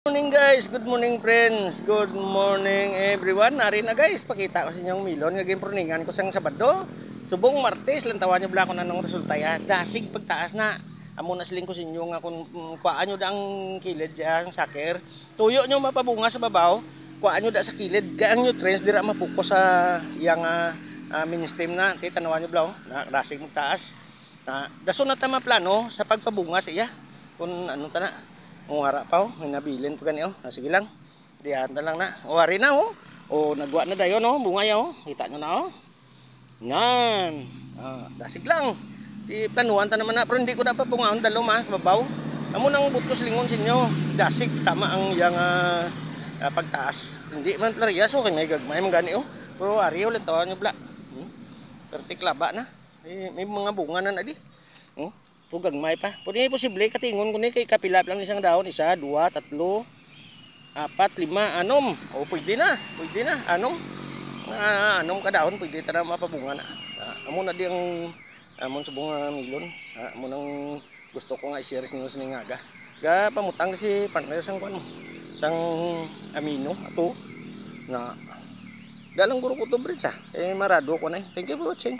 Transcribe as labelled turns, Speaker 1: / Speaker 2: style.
Speaker 1: Morning guys, good morning friends, good morning everyone. Nari na guys, pakita ko sa inyong milon nga gimpruningan ko sang Sabado. Subong Martes, lantawan nyo bala ko na nung resulta ya. Dasig pagtaas na. Amo na siling ko sa inyo nga kung kuhaan nyo da ang kilid dyan, saker. Tuyo nyo mapabunga sa babaw, kuhaan nyo da sa kilid. Gaang nutrients dira mapuko sa yang ministem na. Tanawan nyo bala, dasig magtaas. Daso na tama plano sa pagpabunga sa iya. Kung ano ta na. Ngara pa hinabilin to gani sige lang. Diyan na lang na. Wari na nagwa na dayon bunga ya Kita nyo na Yan. Dasig lang. Di planuhan ta naman na pero hindi ko na papungaon dalo mas babaw. Amo nang butos lingon sinyo. Dasig tama ang yang pagtaas. Hindi man plariya so kay may gagmay man gani Pero ariyo lang tawon nyo bla. Pertik laba na. May mga bunga na di. Gagmay pa. Pwede na posible katingon ko ni kay kapilap lang isang daon, isa, dua, tatlo, apat, lima, anom. Pwede na. Pwede na. Anom ka daon, pwede ta na mapabunga na. Amo na di ang amon sa bunga milon. Amo nang gusto ko nga i-share sa inyo sa ngaga. Ga pamutang si partner sang kuan mo. Sang amino ato na dalang guro ko to bridge kay marado ko na. Thank you for watching.